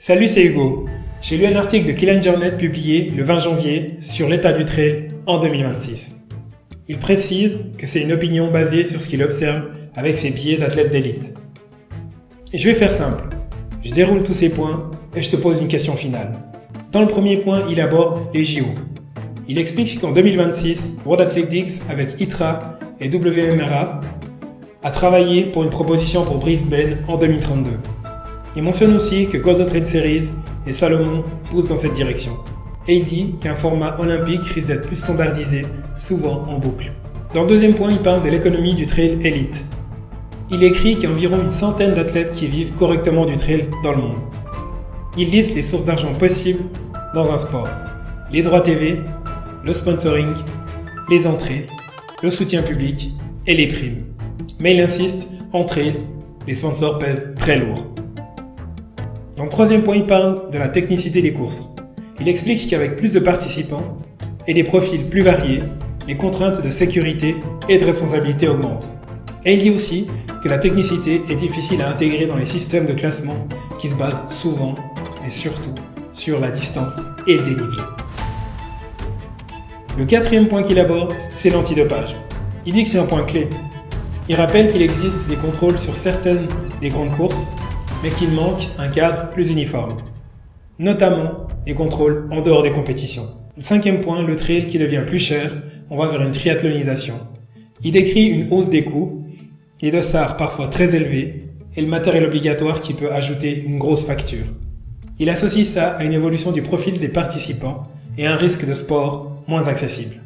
Salut, c'est Hugo. J'ai lu un article de Kilian Jornet publié le 20 janvier sur l'état du trail en 2026. Il précise que c'est une opinion basée sur ce qu'il observe avec ses pieds d'athlète d'élite. Et je vais faire simple. Je déroule tous ces points et je te pose une question finale. Dans le premier point, il aborde les JO. Il explique qu'en 2026, World Athletics avec ITRA et WMRA a travaillé pour une proposition pour Brisbane en 2032. Il mentionne aussi que Golden Trail Series et Salomon poussent dans cette direction. Et il dit qu'un format olympique risque d'être plus standardisé, souvent en boucle. Dans le deuxième point, il parle de l'économie du trail élite. Il écrit qu'il y a environ une centaine d'athlètes qui vivent correctement du trail dans le monde. Il liste les sources d'argent possibles dans un sport. Les droits TV, le sponsoring, les entrées, le soutien public et les primes. Mais il insiste, en trail, les sponsors pèsent très lourd. Dans le troisième point, il parle de la technicité des courses. Il explique qu'avec plus de participants et des profils plus variés, les contraintes de sécurité et de responsabilité augmentent. Et il dit aussi que la technicité est difficile à intégrer dans les systèmes de classement qui se basent souvent et surtout sur la distance et le dénivelé. Le quatrième point qu'il aborde, c'est l'antidopage. Il dit que c'est un point clé. Il rappelle qu'il existe des contrôles sur certaines des grandes courses, mais qu'il manque un cadre plus uniforme, notamment les contrôles en dehors des compétitions. Le cinquième point, le trail qui devient plus cher, on va vers une triathlonisation. Il décrit une hausse des coûts, les dossards parfois très élevés et le matériel obligatoire qui peut ajouter une grosse facture. Il associe ça à une évolution du profil des participants et un risque de sport moins accessible.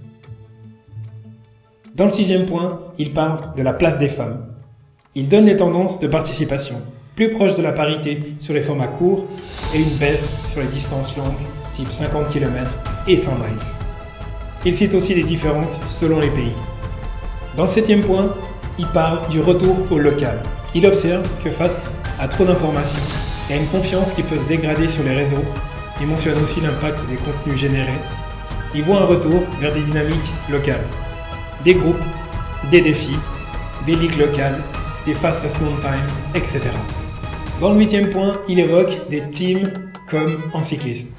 Dans le sixième point, il parle de la place des femmes. Il donne des tendances de participation, plus proche de la parité sur les formats courts et une baisse sur les distances longues, type 50 km et 100 miles. Il cite aussi les différences selon les pays. Dans le septième point, il parle du retour au local. Il observe que face à trop d'informations, il y a une confiance qui peut se dégrader sur les réseaux. Il mentionne aussi l'impact des contenus générés. Il voit un retour vers des dynamiques locales. Des groupes, des défis, des ligues locales, des fastest known time, etc. Dans le huitième point, il évoque des teams comme en cyclisme.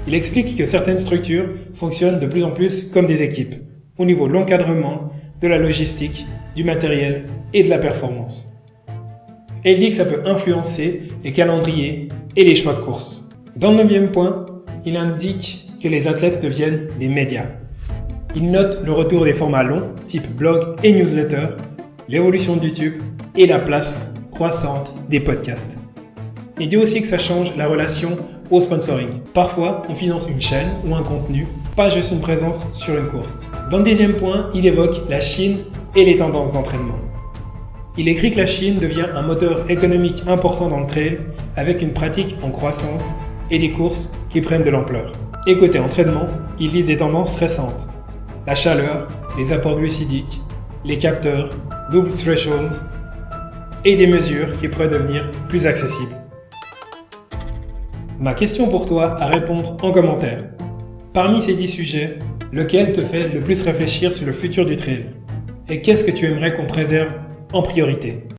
Il explique que certaines structures fonctionnent de plus en plus comme des équipes, au niveau de l'encadrement, de la logistique, du matériel et de la performance. Et il dit que ça peut influencer les calendriers et les choix de course. Dans le neuvième point, il indique que les athlètes deviennent des médias. Il note le retour des formats longs, type blog et newsletter, l'évolution de YouTube et la place croissante des podcasts. Il dit aussi que ça change la relation au sponsoring. Parfois, on finance une chaîne ou un contenu, pas juste une présence sur une course. Dans le dixième point, il évoque la Chine et les tendances d'entraînement. Il écrit que la Chine devient un moteur économique important dans le trail avec une pratique en croissance et des courses qui prennent de l'ampleur. Et côté entraînement, il lise des tendances récentes. La chaleur, les apports glucidiques, les capteurs, double threshold et des mesures qui pourraient devenir plus accessibles. Ma question pour toi à répondre en commentaire. Parmi ces 10 sujets, lequel te fait le plus réfléchir sur le futur du trail? Et qu'est-ce que tu aimerais qu'on préserve en priorité?